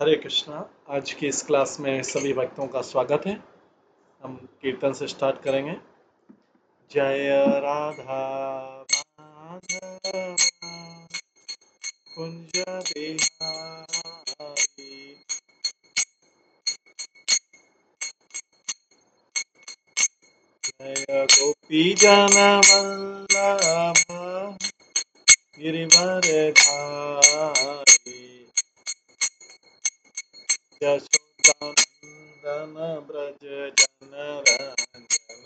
हरे कृष्णा। आज की इस क्लास में सभी भक्तों का स्वागत है। हम कीर्तन से स्टार्ट करेंगे। जय राधा माधव कुंज बिहारी, जय गोपी जन वल्लभ गिरिवरधारी, यशोदानंदन ब्रज जनरंजन,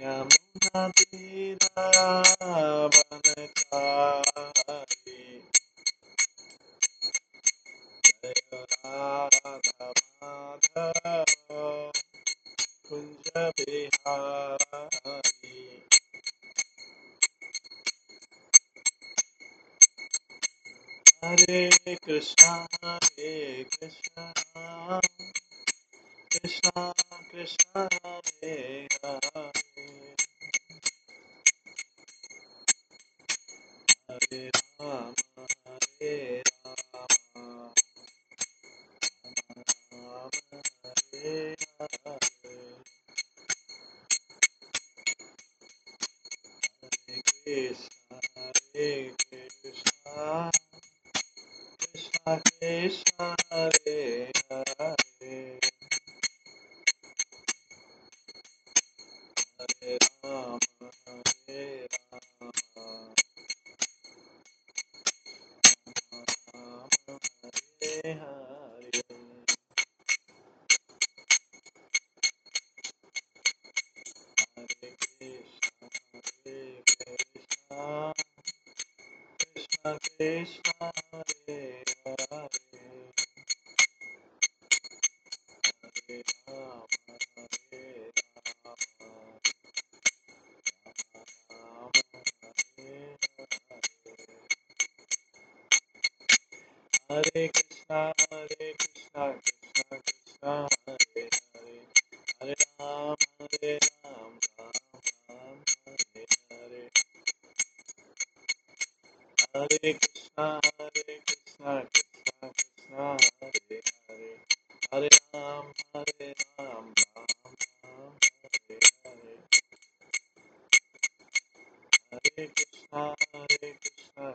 यमुना तीरावनचारी, जय राधा माधव कुंज बिहारी। हरे कृष्णा कृष्णा कृष्णा हरे हरे, हरे राम हरे राम, राम हरे हरे, हरे कृष्णा कृष्णा कृष्णा हरे हरे, हरे राम हरे राम, राम हरे हरे। हरे कृष्णा कृष्णा कृष्णा हरे हरे, हरे राम राम हरे हरे। हरे कृष्णा कृष्णा कृष्णा हरे हरे, हरे राम राम राम हरे हरे। हरे कृष्णा कृष्णा कृष्णा हरे हरे, हरे राम राम राम हरे हरे। हरे कृष्णा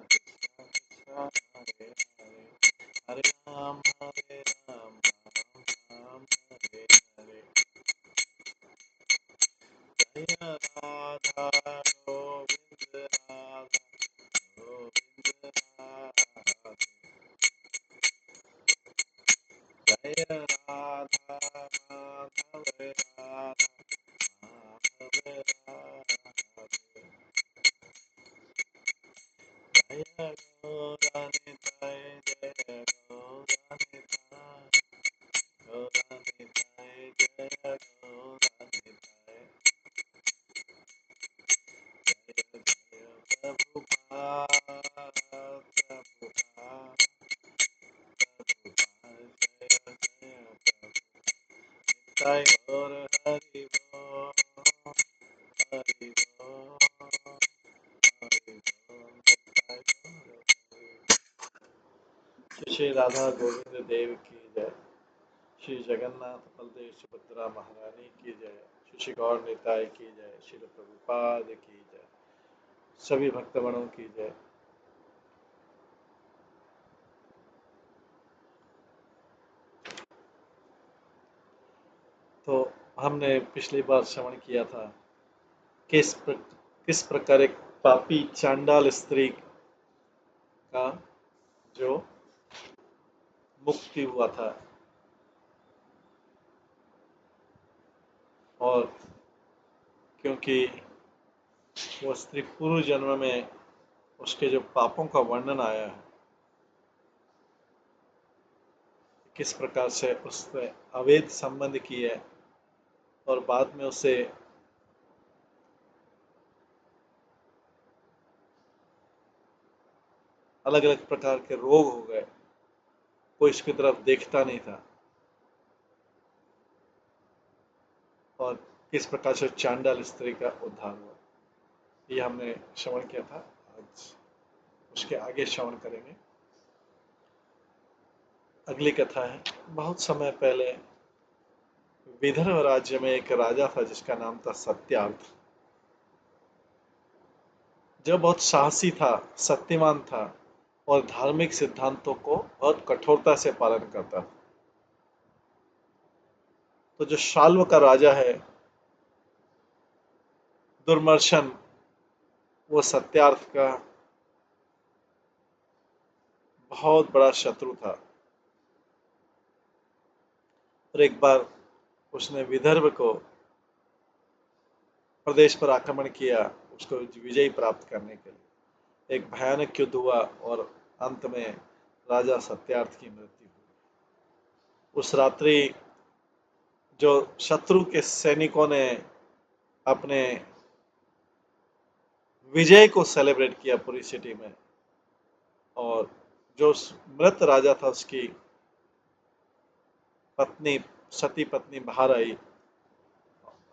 कृष्णा कृष्णा हरे हरे, हरे राम राम राम हरे हरे। जय राधा गोविंद राधा गोविंद राधा, जय राधा माधव राधा माधव राधे, जय गौरनिताय जय गौरनिताय, गौरनिताय जय गौरनिताय, जय जय प्रभुपाद प्रभुपाद प्रभुपाद, जय जय प्रभु, जय गौर हरि बोल, हरि बोल, हरि बोल, जय गौर हरि। श्री राधा गोविंद देव की जय। श्री जगन्नाथ बलदेव सुभद्रा महारानी की जय। श्री गौर निताय की जय। श्री प्रभुपाद की जय। सभी भक्तगणों की जय। तो हमने पिछली बार श्रवण किया था किस प्रकार एक पापी चांडाल स्त्री का जो मुक्ति हुआ था, और क्योंकि वो स्त्री पूर्व जन्म में उसके जो पापों का वर्णन आया है, किस प्रकार से उसने अवैध संबंध किए और बाद में उसे अलग अलग प्रकार के रोग हो गए, कोई इसकी तरफ देखता नहीं था, और किस प्रकार से चांडाल स्त्री का उद्धार हुआ, ये हमने श्रवण किया था। आज उसके आगे श्रवण करेंगे। अगली कथा है। बहुत समय पहले विदर्भ राज्य में एक राजा था जिसका नाम था सत्यार्थ। जो बहुत साहसी था, सत्यवान था और धार्मिक सिद्धांतों को बहुत कठोरता से पालन करता था। तो जो शाल्व का राजा है दुर्मर्शन, वो सत्यार्थ का बहुत बड़ा शत्रु था। और एक बार उसने विदर्भ को प्रदेश पर आक्रमण किया, उसको विजय प्राप्त करने के लिए। एक भयानक युद्ध हुआ और अंत में राजा सत्यार्थ की मृत्यु हुई। उस रात्रि जो शत्रु के सैनिकों ने अपने विजय को सेलिब्रेट किया पूरी सिटी में, और जो मृत राजा था उसकी पत्नी, सती पत्नी बाहर आई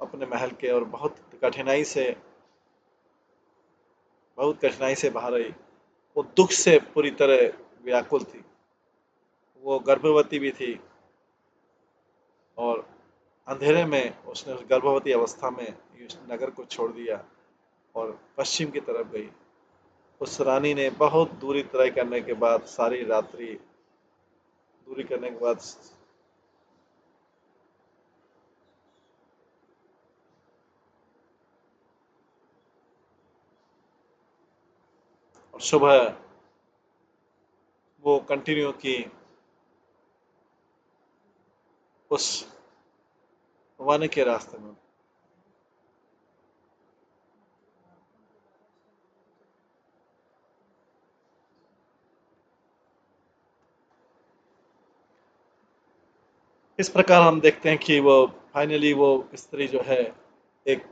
अपने महल के, और बहुत कठिनाई से बाहर आई। वो दुख से पूरी तरह व्याकुल थी। वो गर्भवती भी थी और अंधेरे में उसने उस गर्भवती अवस्था में इस नगर को छोड़ दिया और पश्चिम की तरफ गई। उस रानी ने बहुत दूरी तय करने के बाद, सारी रात्रि दूरी करने के बाद, और सुबह वो कंटिन्यू की उस वन के रास्ते में। इस प्रकार हम देखते हैं कि वो फाइनली वो स्त्री जो है एक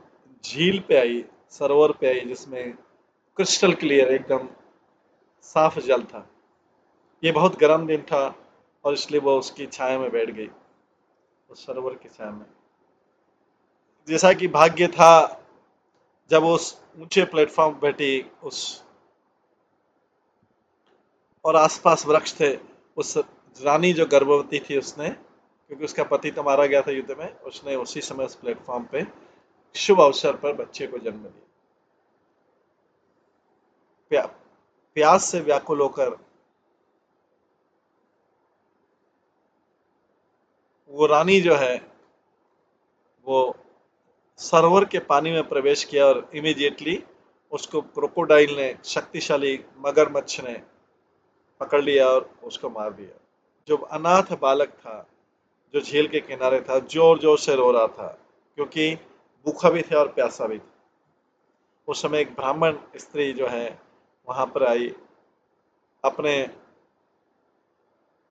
झील पे आई, सरोवर पे आई, जिसमें क्रिस्टल क्लियर एकदम साफ जल था। ये बहुत गर्म दिन था और इसलिए वो उसकी छाया में बैठ गई, उस सरोवर की छाया में। जैसा कि भाग्य था, जब वो उस ऊंचे प्लेटफॉर्म पर बैठी, उस और आसपास वृक्ष थे, उस रानी जो गर्भवती थी उसने, क्योंकि उसका पति तो मारा गया था युद्ध में, उसने उसी समय उस प्लेटफॉर्म पे शुभ अवसर पर बच्चे को जन्म दिया। प्या, प्यास से व्याकुल होकर वो रानी जो है वो सरोवर के पानी में प्रवेश किया और इमीडिएटली उसको क्रोकोडाइल ने, शक्तिशाली मगरमच्छ ने पकड़ लिया और उसको मार दिया। जो अनाथ बालक था, जो झील के किनारे था, जोर जोर से रो रहा था क्योंकि भूखा भी था और प्यासा भी था। उस समय एक ब्राह्मण स्त्री जो है वहां पर आई, अपने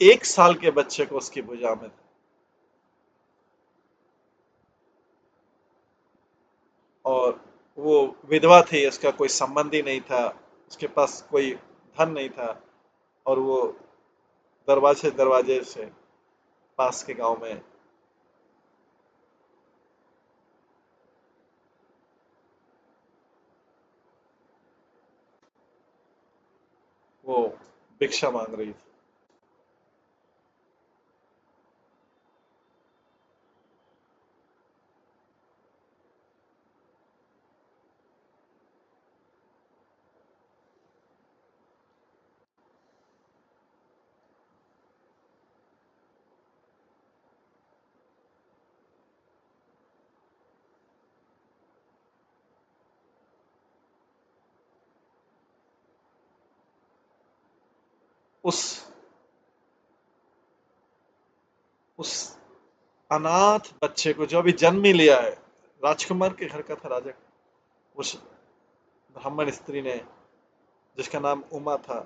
1 साल के बच्चे को उसकी भुजा में, और वो विधवा थी, उसका कोई संबंधी नहीं था, उसके पास कोई धन नहीं था, और वो दरवाजे दरवाजे से पास के गांव में वो भिक्षा मांग रही थी। उस उस अनाथ बच्चे को, जो अभी जन्म ही लिया है, राजकुमार के घर का था राजा, उस ब्राह्मण स्त्री ने, जिसका नाम उमा था,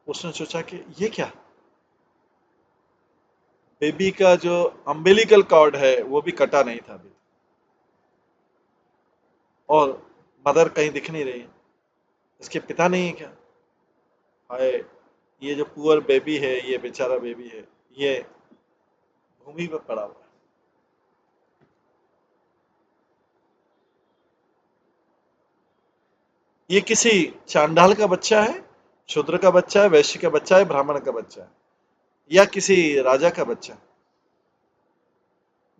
उसने सोचा कि ये क्या, बेबी का जो अम्बिलिकल कॉर्ड है वो भी कटा नहीं था अभी, और मदर कहीं दिख नहीं रही, इसके पिता नहीं है क्या? हाय, ये जो पुअर बेबी है, ये बेचारा बेबी है, ये भूमि पर पड़ा हुआ है। ये किसी चांडाल का बच्चा है, शूद्र का बच्चा है, वैश्य का बच्चा है, ब्राह्मण का बच्चा है। या किसी राजा का बच्चा,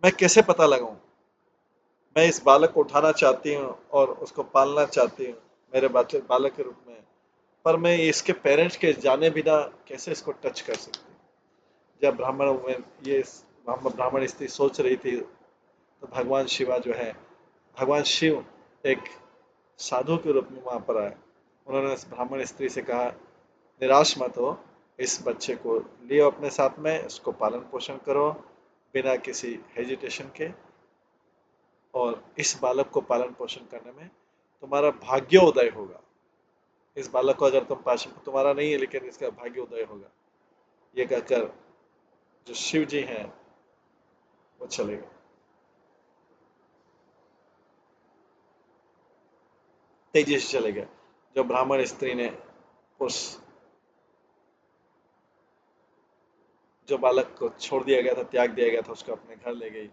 मैं कैसे पता लगाऊं? मैं इस बालक को उठाना चाहती हूँ और उसको पालना चाहती हूँ मेरे बच्चे बालक के रूप में, पर मैं इसके पेरेंट्स के जाने बिना कैसे इसको टच कर सकती हूँ? जब ब्राह्मण में ये ब्राह्मण स्त्री सोच रही थी, तो भगवान शिवा जो है, भगवान शिव एक साधु के रूप में वहां पर आए। उन्होंने उस ब्राह्मण स्त्री से कहा, निराश मत हो, इस बच्चे को लियो अपने साथ में, इसको पालन पोषण करो बिना किसी हेजिटेशन के, और इस बालक को पालन पोषण करने में तुम्हारा भाग्योदय होगा। इस बालक को अगर तुम पालन, तुम्हारा नहीं है लेकिन इसका भाग्योदय होगा। ये कहकर जो शिव जी हैं वो चले गए, तेजी से चले गए। जो ब्राह्मण स्त्री ने उस जो बालक को छोड़ दिया गया था, त्याग दिया गया था, उसको अपने घर ले गई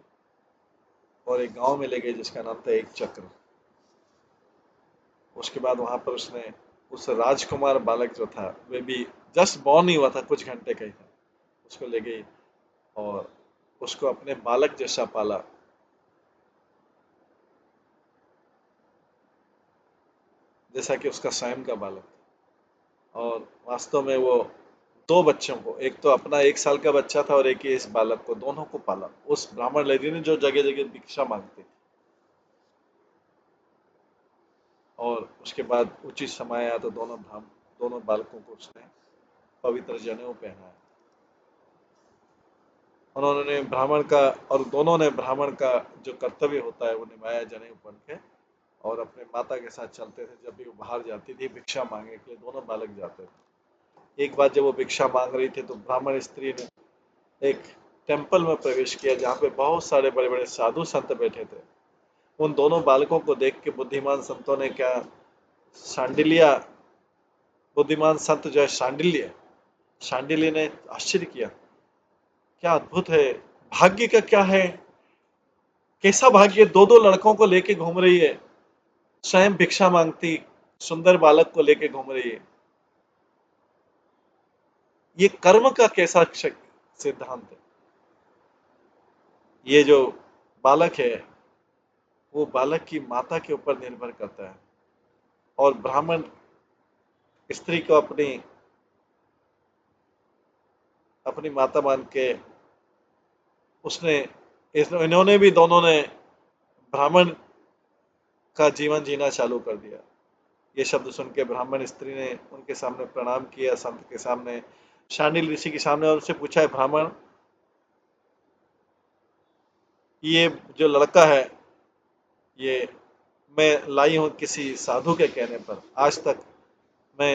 और एक गांव में ले गई जिसका नाम था एक चक्र। उसके बाद वहां पर उसने उस राजकुमार बालक जो था, वे भी जस्ट बॉर्न ही हुआ था, कुछ घंटे का ही था, उसको ले गई और उसको अपने बालक जैसा पाला, जैसा कि उसका स्वयं का बालक था। और वास्तव में वो दो बच्चों को, एक तो अपना 1 साल का बच्चा था और एक ही इस बालक को, दोनों को पाला उस ब्राह्मण लेडी ने जो जगह जगह भिक्षा मांगती थी। और उसके बाद उचित समय आया तो दोनों बालकों को उसने पवित्र जनेऊ पहनाया। उन्होंने ब्राह्मण का, और दोनों ने ब्राह्मण का जो कर्तव्य होता है वो निभाया जनेऊ पहन के, और अपने माता के साथ चलते थे। जब भी वो बाहर जाती थी भिक्षा मांगने के लिए, दोनों बालक जाते थे। एक बार जब वो भिक्षा मांग रही थी तो ब्राह्मण स्त्री ने एक टेम्पल में प्रवेश किया जहाँ पे बहुत सारे बड़े बड़े साधु संत बैठे थे। उन दोनों बालकों को देख के बुद्धिमान संतों ने क्या, शांडिलिया, बुद्धिमान संत जो है शांडिल्य, शांडिल्य ने आश्चर्य किया, क्या अद्भुत है, भाग्य का क्या है, कैसा भाग्य, दो दो लड़कों को लेके घूम रही है, स्वयं भिक्षा मांगती सुंदर बालक को लेके घूम रही है। ये कर्म का कैसा सिद्धांत है? ये जो बालक है वो बालक की माता के ऊपर निर्भर करता है, और ब्राह्मण स्त्री को अपनी अपनी माता मान के उसने, इन्होंने भी, दोनों ने ब्राह्मण का जीवन जीना चालू कर दिया। ये शब्द सुन के ब्राह्मण स्त्री ने उनके सामने प्रणाम किया, संत के सामने, शांडिल ऋषि के सामने, और उनसे पूछा है, ब्राह्मण, ये जो लड़का है, ये मैं लाई हूं किसी साधु के कहने पर, आज तक मैं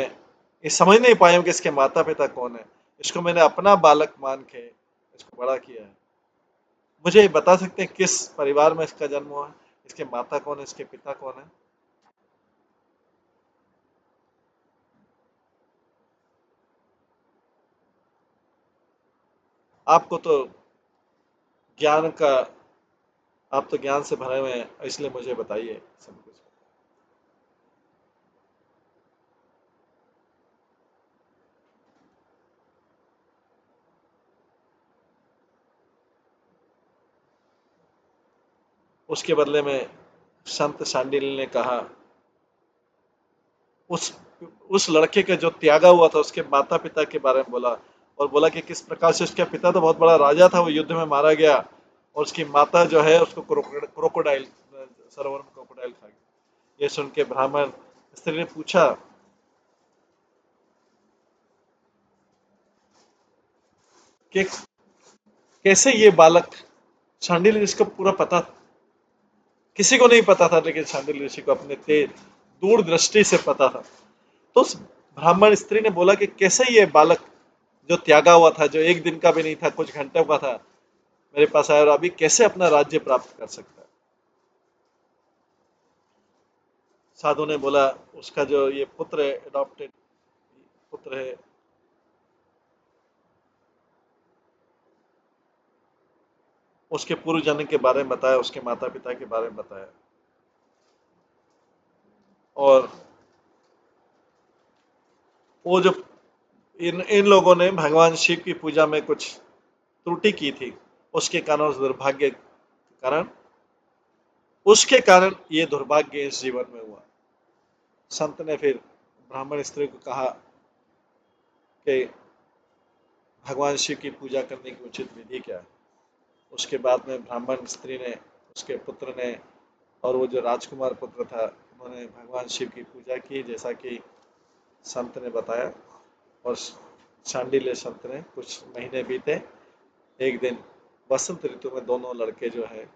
ये समझ नहीं पाया हूं कि इसके माता पिता कौन है। इसको मैंने अपना बालक मान के इसको बड़ा किया है। मुझे ये बता सकते हैं किस परिवार में इसका जन्म हुआ है, इसके माता कौन है, इसके पिता कौन है? आपको तो ज्ञान का, आप तो ज्ञान से भरे हुए हैं, इसलिए मुझे बताइए सब कुछ। उसके बदले में संत शांडिल ने कहा, उस उस लड़के के जो त्यागा हुआ था उसके माता पिता के बारे में बोला, और बोला कि किस प्रकार से उसका पिता तो बहुत बड़ा राजा था, वो युद्ध में मारा गया, और उसकी माता जो है उसको क्रोकोडाइल, सरोवर में क्रोकोडाइल खा गया। ये सुन के ब्राह्मण स्त्री ने पूछा कि कैसे ये बालक, शांडिल ऋषि को पूरा पता था, किसी को नहीं पता था लेकिन शांडिल ऋषि को अपने तेज दूरदृष्टि से पता था। तो उस ब्राह्मण स्त्री ने बोला कि कैसे ये बालक जो त्यागा हुआ था, जो एक दिन का भी नहीं था, कुछ घंटों का था, मेरे पास आया, और अभी कैसे अपना राज्य प्राप्त कर सकता है? साधु ने बोला, उसका जो ये पुत्र है, एडॉप्टेड पुत्र है, उसके पूर्व जन्म के बारे में बताया, उसके माता पिता के बारे में बताया, और वो जो इन इन लोगों ने भगवान शिव की पूजा में कुछ त्रुटि की थी, उसके कारण, उस दुर्भाग्य के कारण, उसके कारण ये दुर्भाग्य इस जीवन में हुआ। संत ने फिर ब्राह्मण स्त्री को कहा कि भगवान शिव की पूजा करने की उचित विधि क्या है। उसके बाद में ब्राह्मण स्त्री ने, उसके पुत्र ने, और वो जो राजकुमार पुत्र था, उन्होंने भगवान शिव की पूजा की जैसा कि संत ने बताया। और शांडिल्य संत ने, कुछ महीने बीते, एक दिन बसंत ऋतु में दोनों लड़के जो है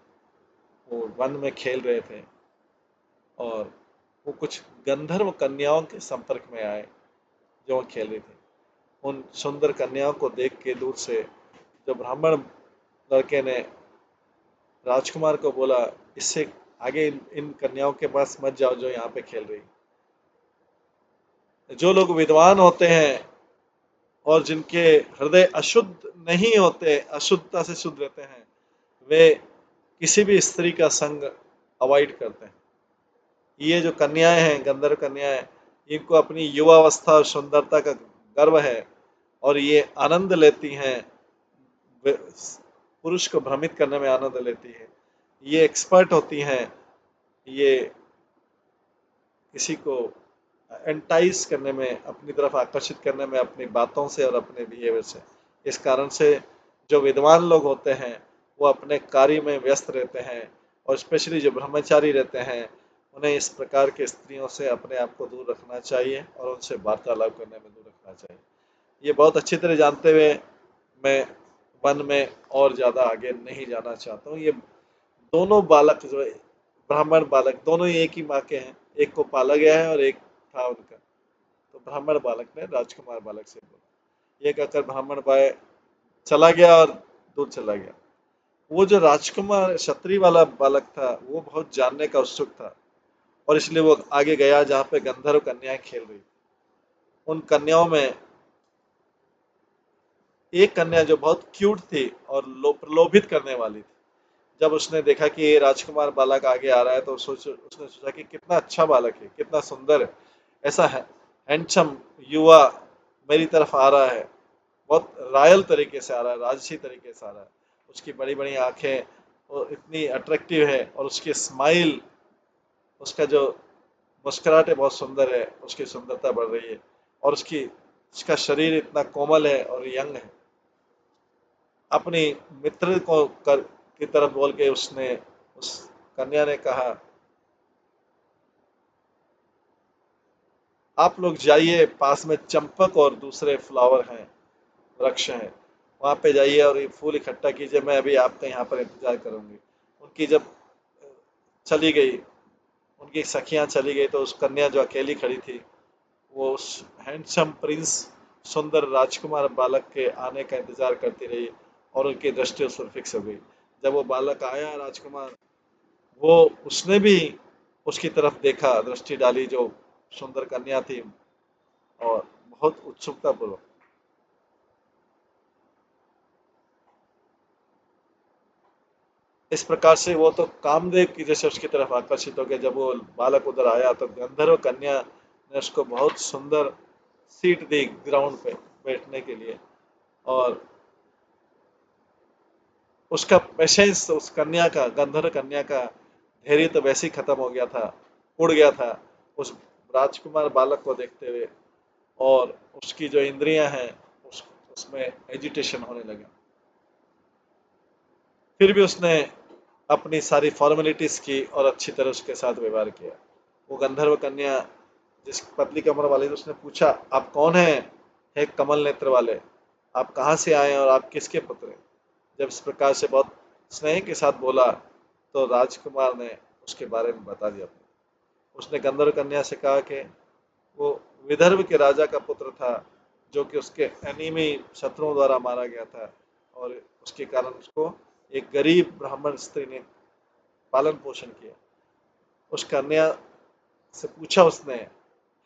वो वन में खेल रहे थे, और वो कुछ गंधर्व कन्याओं के संपर्क में आए जो वो खेल रही थी। उन सुंदर कन्याओं को देख के दूर से जो ब्राह्मण लड़के ने राजकुमार को बोला, इससे आगे इन कन्याओं के पास मत जाओ जो यहाँ पे खेल रही। जो लोग विद्वान होते हैं और जिनके हृदय अशुद्ध नहीं होते, अशुद्धता से शुद्ध रहते हैं, वे किसी भी स्त्री का संग अवॉइड करते हैं। ये जो कन्याएं हैं, गंधर्व कन्याएं, इनको अपनी युवावस्था और सुंदरता का गर्व है, और ये आनंद लेती हैं, पुरुष को भ्रमित करने में आनंद लेती है। ये एक्सपर्ट होती हैं, ये किसी को एंटाइज करने में, अपनी तरफ आकर्षित करने में, अपनी बातों से और अपने बिहेवियर से। इस कारण से जो विद्वान लोग होते हैं वो अपने कार्य में व्यस्त रहते हैं, और स्पेशली जो ब्रह्मचारी रहते हैं उन्हें इस प्रकार के स्त्रियों से अपने आप को दूर रखना चाहिए और उनसे वार्तालाप करने में दूर रखना चाहिए। ये बहुत अच्छी तरह जानते हुए मैं वन में और ज़्यादा आगे नहीं जाना चाहता हूँ। ये दोनों बालक जो है, ब्राह्मण बालक, दोनों ही एक ही माँ के हैं, एक को पाला गया है और एक था उनका। तो ब्राह्मण बालक ने राजकुमार बालक से बोला, ये कहकर ब्राह्मण बाय चला गया और दूर चला गया। वो जो राजकुमार क्षत्रिय वाला बालक था वो बहुत जानने का उत्सुक था, और इसलिए वो आगे गया जहाँ पे गंधर्व कन्याएं खेल रही। उन कन्याओं में एक कन्या जो बहुत क्यूट थी और प्रलोभित करने वाली थी, जब उसने देखा कि ये राजकुमार बालक आगे आ रहा है तो उसने सोचा कि कितना अच्छा बालक है, कितना सुंदर है, ऐसा है हैंडसम युवा मेरी तरफ आ रहा है, बहुत रॉयल तरीके से आ रहा है, राजसी तरीके से आ रहा है। उसकी बड़ी बड़ी आंखें और इतनी अट्रैक्टिव है, और उसकी स्माइल, उसका जो मुस्कुराहट है बहुत सुंदर है, उसकी सुंदरता बढ़ रही है, और उसका शरीर इतना कोमल है और यंग है। अपनी मित्र की तरफ बोल के उसने, उस कन्या ने कहा, आप लोग जाइए, पास में चंपक और दूसरे फ्लावर हैं, वृक्ष हैं, वहां पे जाइए और ये फूल इकट्ठा कीजिए, मैं अभी आपका यहाँ पर इंतजार करूंगी। उनकी जब चली गई, उनकी सखियां चली गई, तो उस कन्या जो अकेली खड़ी थी वो उस हैंडसम प्रिंस, सुंदर राजकुमार बालक के आने का इंतजार करती रही, और उनकी दृष्टि उस पर फिक्स हो गई। जब वो बालक आया राजकुमार, वो उसने भी उसकी तरफ देखा, दृष्टि डाली जो सुंदर कन्या थी, और बहुत उत्सुकता पूर्वक। इस प्रकार से वो तो कामदेव की जैसे उसकी तरफ आकर्षित हो गया। जब वो बालक उधर आया तो गंधर्व कन्या ने उसको बहुत सुंदर सीट दी ग्राउंड पे बैठने के लिए, और उसका पेशेंस, उस कन्या का, गंधर्व कन्या का धैर्य तो वैसे ही खत्म हो गया था, उड़ गया था उस राजकुमार बालक को देखते हुए, और उसकी जो इंद्रियां हैं उसमें एजिटेशन होने लगा। फिर भी उसने अपनी सारी फॉर्मेलिटीज की और अच्छी तरह उसके साथ व्यवहार किया। वो गंधर्व कन्या, जिस पतली कमर वाली थी, उसने पूछा, आप कौन हैं, हे कमल नेत्र वाले, आप कहाँ से आए हैं और आप किसके पुत्र हैं। जब इस प्रकार से बहुत स्नेह के साथ बोला तो राजकुमार ने उसके बारे में बता दिया। उसने गंधर्व कन्या से कहा कि वो विदर्भ के राजा का पुत्र था, जो कि उसके एनिमी शत्रुओं द्वारा मारा गया था, और उसके कारण उसको एक गरीब ब्राह्मण स्त्री ने पालन पोषण किया। उस कन्या से पूछा उसने,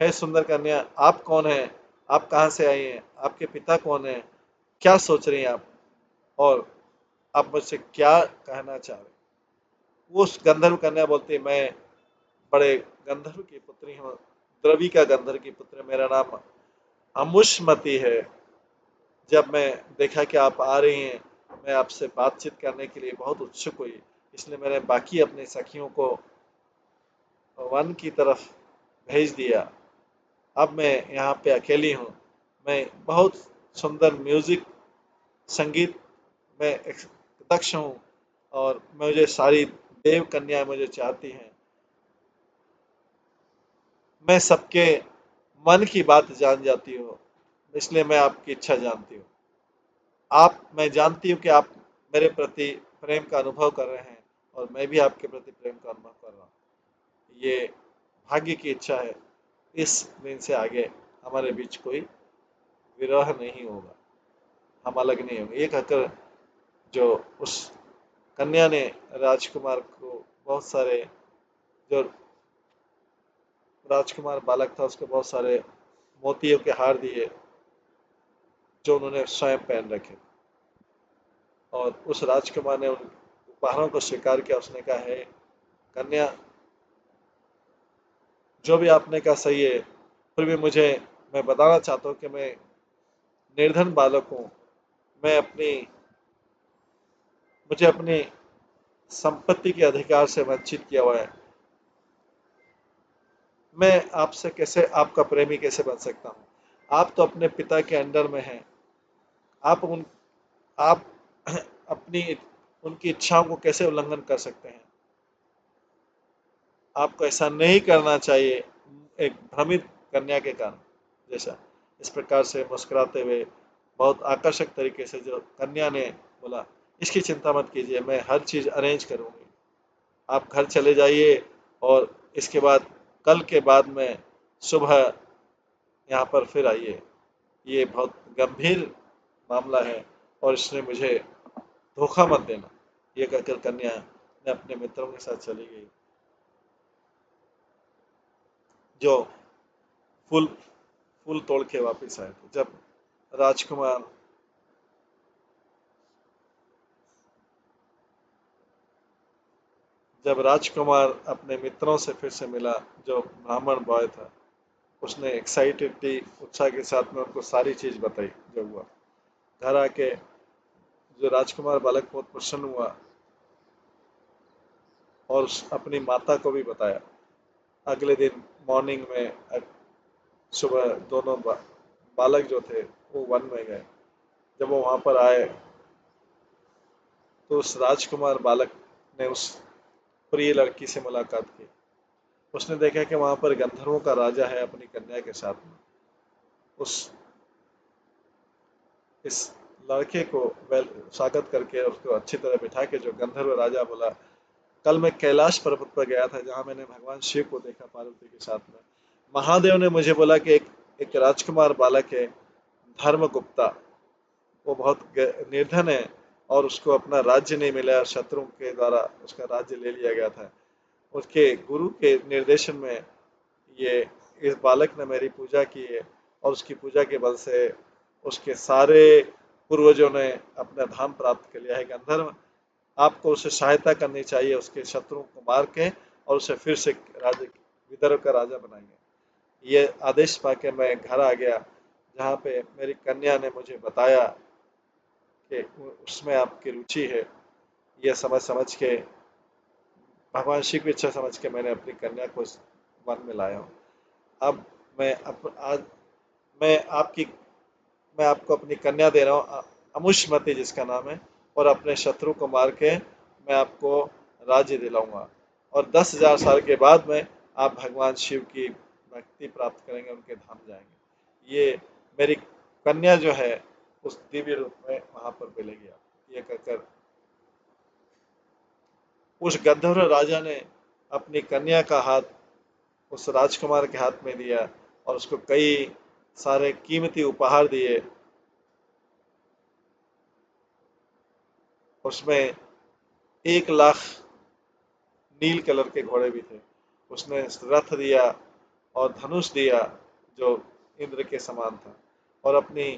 हे सुंदर कन्या, आप कौन हैं, आप कहाँ से आई हैं, आपके पिता कौन हैं, क्या सोच रही हैं आप, और आप मुझसे क्या कहना चाह रहे हैं। वो उस गंधर्व कन्या बोलती है, मैं बड़े गंधर्व की पुत्री हूँ, द्रवी का गंधर्व की पुत्र, मेरा नाम अमुष्मति है। जब मैं देखा कि आप आ रही हैं, मैं आपसे बातचीत करने के लिए बहुत उत्सुक हुई, इसलिए मैंने बाकी अपनी सखियों को वन की तरफ भेज दिया। अब मैं यहाँ पे अकेली हूँ। मैं बहुत सुंदर म्यूजिक, संगीत में दक्ष हूँ, और मुझे सारी देव कन्याएं मुझे चाहती हैं। मैं सबके मन की बात जान जाती हूँ, इसलिए मैं आपकी इच्छा जानती हूँ। मैं जानती हूँ कि आप मेरे प्रति प्रेम का अनुभव कर रहे हैं, और मैं भी आपके प्रति प्रेम का अनुभव कर रहा हूँ। ये भाग्य की इच्छा है। इस दिन से आगे हमारे बीच कोई विरह नहीं होगा, हम अलग नहीं होंगे। ये कहकर जो उस कन्या ने राजकुमार को बहुत सारे, जो राजकुमार बालक था उसको बहुत सारे मोतियों के हार दिए, जो उन्होंने स्वयं पहन रखे। और उस राजकुमार ने उन उपहारों को स्वीकार किया। उसने कहा, है कन्या, जो भी आपने कहा सही है, फिर भी मैं बताना चाहता हूँ कि मैं निर्धन बालक हूँ। मैं अपनी मुझे अपनी संपत्ति के अधिकार से वंचित किया हुआ है। मैं आपसे कैसे आपका प्रेमी कैसे बन सकता हूँ? आप तो अपने पिता के अंडर में हैं। आप उन आप अपनी उनकी इच्छाओं को कैसे उल्लंघन कर सकते हैं? आपको ऐसा नहीं करना चाहिए। एक भ्रमित कन्या के कारण जैसा, इस प्रकार से मुस्कुराते हुए बहुत आकर्षक तरीके से जो कन्या ने बोला, इसकी चिंता मत कीजिए, मैं हर चीज़ अरेंज करूंगी। आप घर चले जाइए, और इसके बाद कल के बाद में सुबह यहाँ पर फिर आइए। ये बहुत गंभीर मामला है, और इसने मुझे धोखा मत देना। ये कहकर कन्या ने अपने मित्रों के साथ चली गई, जो फूल फूल तोड़ के वापस आए थे। राजकुमार जब राजकुमार अपने मित्रों से फिर से मिला, जो ब्राह्मण बॉय था, उसने एक्साइटेडली उत्साह के साथ में उनको सारी चीज बताई जो हुआ। घर आके जो राजकुमार बालक बहुत प्रसन्न हुआ, और अपनी माता को भी बताया। अगले दिन मॉर्निंग में सुबह दोनों बालक जो थे वो वन में गए। जब वो वहां पर आए, तो उस राजकुमार बालक ने उस प्रिय लड़की से मुलाकात की। उसने देखा कि वहां पर गंधर्वों का राजा है अपनी कन्या के साथ में। उस इस लड़के को वेल स्वागत करके उसको अच्छी तरह बिठा के, जो गंधर्व राजा बोला, कल मैं कैलाश पर्वत पर गया था, जहां मैंने भगवान शिव को देखा पार्वती के साथ में। महादेव ने मुझे बोला कि एक राजकुमार बालक है, धर्मगुप्ता, वो बहुत निर्धन है, और उसको अपना राज्य नहीं मिला, शत्रुओं के द्वारा उसका राज्य ले लिया गया था। उसके गुरु के निर्देशन में ये इस बालक ने मेरी पूजा की है, और उसकी पूजा के बल से उसके सारे पूर्वजों ने अपना धाम प्राप्त कर लिया है। गंधर्व, आपको उसे सहायता करनी चाहिए, उसके शत्रुओं को मार के, और उसे फिर से राजा, विदर्भ का राजा बनाएंगे। ये आदेश पाके मैं घर आ गया, जहाँ पे मेरी कन्या ने मुझे बताया कि उसमें आपकी रुचि है। ये समझ समझ के, भगवान शिव की इच्छा समझ के, मैंने अपनी कन्या को इस वन में लाया हूँ। अब मैं आज मैं आपकी मैं आपको अपनी कन्या दे रहा हूँ, अमुष्मति जिसका नाम है, और अपने शत्रु को मार के मैं आपको राज्य दिलाऊंगा, और 10,000 साल के बाद में आप भगवान शिव की भक्ति प्राप्त करेंगे, उनके धाम जाएंगे। ये मेरी कन्या जो है उस दिव्य रूप में वहां पर मिलेगी आपको। ये कहकर उस गंधर्व राजा ने अपनी कन्या का हाथ उस राजकुमार के हाथ में दिया, और उसको कई सारे कीमती उपहार दिए। उसमें 1,00,000 नील कलर के घोड़े भी थे। उसने रथ दिया और धनुष दिया, जो इंद्र के समान था। और अपनी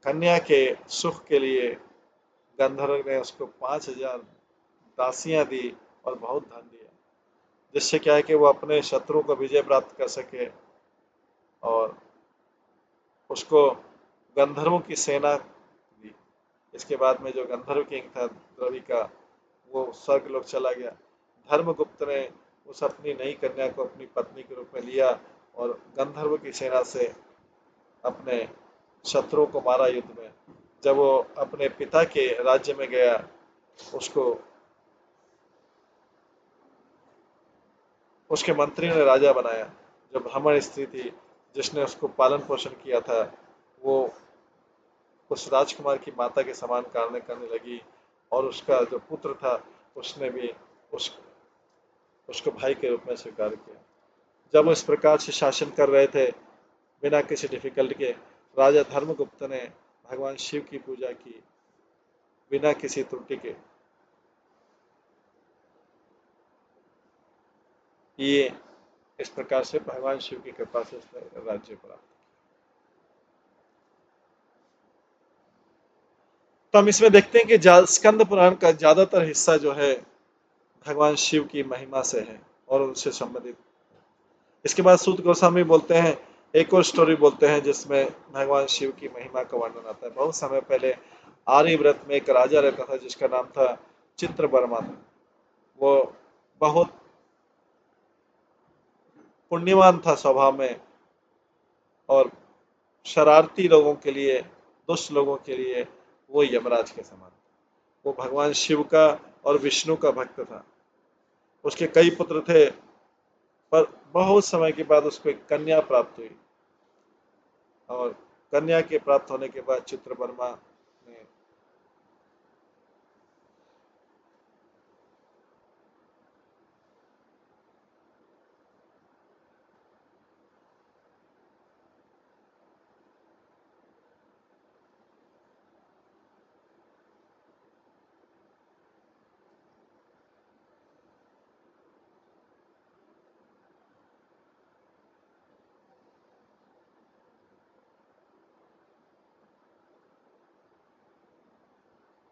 कन्या के सुख के लिए गंधर्व ने उसको 5,000 दासियां दी, और बहुत धन दिया, जिससे क्या है कि वो अपने शत्रु को विजय प्राप्त कर सके, और उसको गंधर्वों की सेना दी। इसके बाद में जो गंधर्व किंग था द्रवि का, वो स्वर्ग लोक चला गया। धर्मगुप्त ने उस अपनी नई कन्या को अपनी पत्नी के रूप में लिया और गंधर्व की सेना से अपने शत्रुओं को मारा युद्ध में। जब वो अपने पिता के राज्य में गया, उसको उसके मंत्री ने राजा बनाया। जो ब्राह्मण स्त्री थी जिसने उसको पालन पोषण किया था, वो उस राजकुमार की माता के समान कार्य करने लगी, और उसका जो पुत्र था उसने भी उस उसको भाई के रूप में स्वीकार किया। जब वो इस प्रकार से शासन कर रहे थे बिना किसी डिफिकल्टी के, राजा धर्मगुप्त ने भगवान शिव की पूजा की बिना किसी त्रुटि के। ये इस प्रकार से भगवान शिव की कृपा से उसने राज्य प्राप्त। तो हम इसमें देखते हैं कि स्कंद पुराण का ज्यादातर हिस्सा जो है भगवान शिव की महिमा से है और उनसे संबंधित। इसके बाद सूत गोस्वामी बोलते हैं, एक और स्टोरी बोलते हैं जिसमें भगवान शिव की महिमा का वर्णन आता है। बहुत समय पहले आर्यव्रत में एक राजा रहता था जिसका नाम था चित्रवर्मा। वो बहुत पुण्यवान था स्वभाव में, और शरारती लोगों के लिए, दुष्ट लोगों के लिए वो यमराज के समान। वो भगवान शिव का और विष्णु का भक्त था। उसके कई पुत्र थे, पर बहुत समय के बाद उसको एक कन्या प्राप्त हुई, और कन्या के प्राप्त होने के बाद चित्रवर्मा ने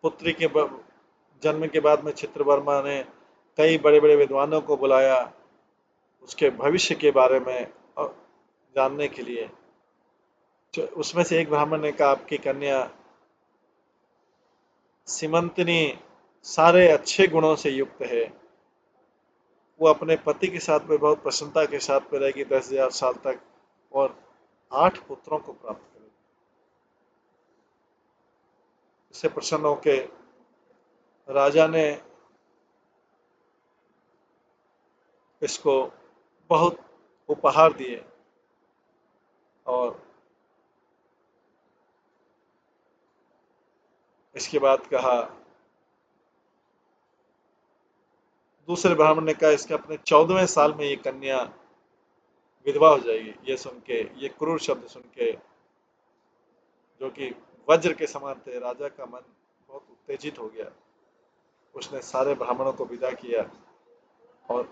पुत्री के जन्म के बाद में चित्रवर्मा ने कई बड़े बड़े विद्वानों को बुलाया उसके भविष्य के बारे में जानने के लिए। उसमें से एक ब्राह्मण ने कहा, आपकी कन्या सीमंतनी सारे अच्छे गुणों से युक्त है, वो अपने पति के साथ में बहुत प्रसन्नता के साथ में रहेगी 10,000 साल तक, और 8 पुत्रों को प्राप्त करेगी। इससे प्रसन्न होकर राजा ने इसको बहुत उपहार दिए, और इसके बाद कहा, दूसरे ब्राह्मण ने कहा इसके अपने 14वें साल में ये कन्या विधवा हो जाएगी। ये सुन के, ये क्रूर शब्द सुन के, जो कि वज्र के समान थे, राजा का मन बहुत उत्तेजित हो गया। उसने सारे ब्राह्मणों को विदा किया, और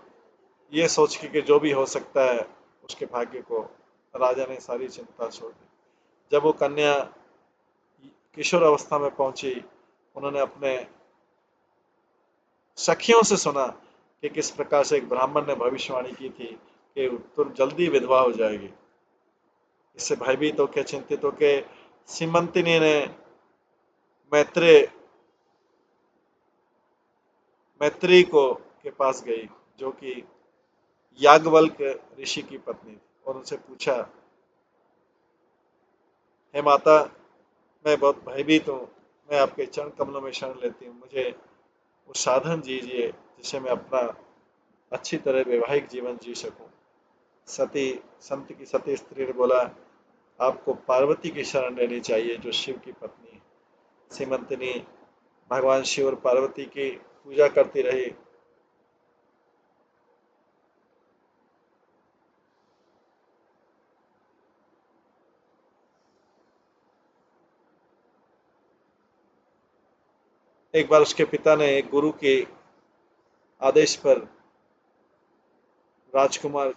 ये सोच के कि जो भी हो सकता है उसके भाग्य को, राजा ने सारी चिंता छोड़ दी। जब वो कन्या किशोर अवस्था में पहुंची, उन्होंने अपने सखियों से सुना कि किस प्रकार से एक ब्राह्मण ने भविष्यवाणी की थी कि तुम जल्दी विधवा हो जाएगी। इससे भयभीत होकर, चिंतित होकर सीमंतिनी ने मैत्रेय मैत्री को के पास गई, जो कि याज्ञवल्क्य ऋषि की पत्नी थी, और उनसे पूछा, हे माता, मैं बहुत भयभीत हूँ, मैं आपके चरण कमलों में शरण लेती हूँ, मुझे वो साधन दीजिए जिससे मैं अपना अच्छी तरह वैवाहिक जीवन जी सकूं। सती संत की सती स्त्री ने बोला, आपको पार्वती की शरण लेनी चाहिए जो शिव की पत्नी है। सीमंतनी भगवान शिव और पार्वती की पूजा करती रही। एक बार उसके पिता ने एक गुरु के आदेश पर राजकुमार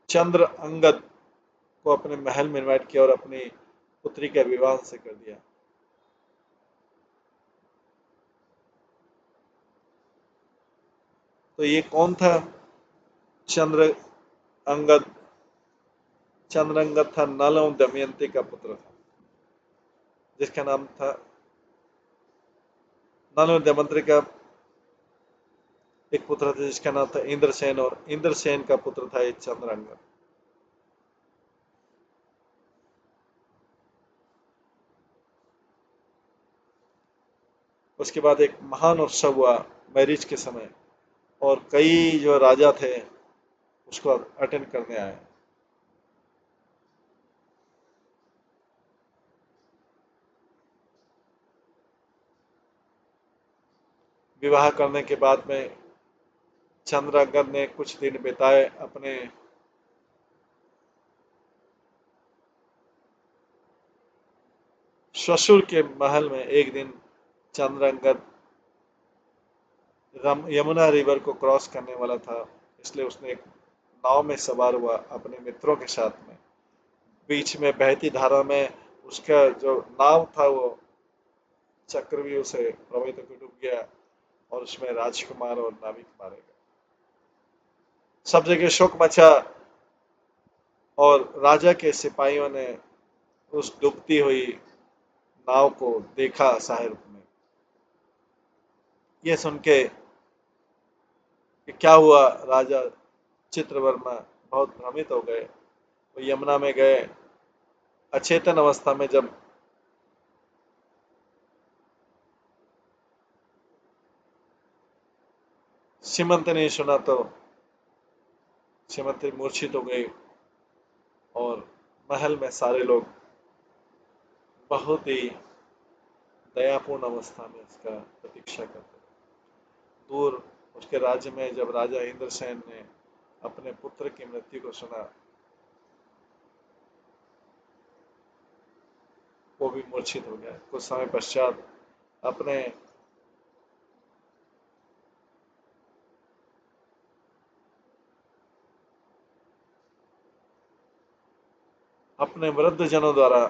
चंद्र अंगद को अपने महल में इनवाइट किया और अपनी पुत्री का विवाह से कर दिया। तो ये कौन था? चंद्र अंगद चंद्रअंगद था नल और दमयंती का पुत्र था, जिसका नाम था नल और दमयंती का एक पुत्र था जिसका नाम था इंद्रसेन, और इंद्रसेन का पुत्र था ये चंद्रअंगद। उसके बाद एक महान उत्सव हुआ मैरिज के समय, और कई जो राजा थे उसको अटेंड करने आए। विवाह करने के बाद में चंद्रअंगद ने कुछ दिन बिताए अपने ससुर के महल में। एक दिन चंद्रअंगद यमुना रिवर को क्रॉस करने वाला था, इसलिए उसने एक नाव में सवार हुआ अपने मित्रों के साथ में। बीच में बहती धारा में उसका जो नाव था वो चक्रव्यूह से प्रभावित होकर डूब गया, और उसमें राजकुमार और नाविक मारे गए। सब जगह शोक मचा, और राजा के सिपाहियों ने उस डूबती हुई नाव को देखा सहाय रूप में। ये सुन के कि क्या हुआ, राजा चित्रवर्मा बहुत भ्रमित हो गए। वो यमुना में गए। अचेतन अवस्था में जब सीमंत ने सुना तो सीमंत मूर्छित हो गई, और महल में सारे लोग बहुत ही दयापूर्ण अवस्था में उसका प्रतीक्षा करते थे। दूर उसके राज्य में जब राजा इंद्रसेन ने अपने पुत्र की मृत्यु को सुना, वो भी मूर्छित हो गया। कुछ समय पश्चात अपने अपने वृद्ध जनों द्वारा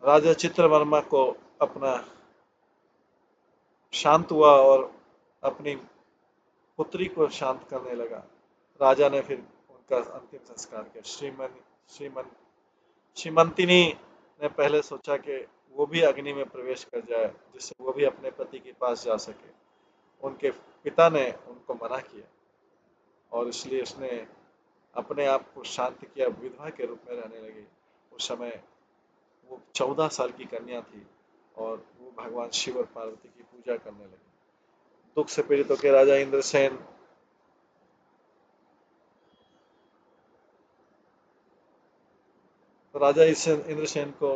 राजा चित्रवर्मा को अपना शांत हुआ, और अपनी पुत्री को शांत करने लगा। राजा ने फिर उनका अंतिम संस्कार किया। श्रीमन श्रीमंतिनी ने पहले सोचा कि वो भी अग्नि में प्रवेश कर जाए, जिससे वो भी अपने पति के पास जा सके। उनके पिता ने उनको मना किया, और इसलिए उसने अपने आप को शांत किया, विधवा के रूप में रहने लगी। उस समय वो 14 साल की कन्या थी, और वो भगवान शिव और पार्वती की पूजा करने लगी। दुख से पीड़ित होकर राजा इंद्रसेन राजा इंद्रसेन को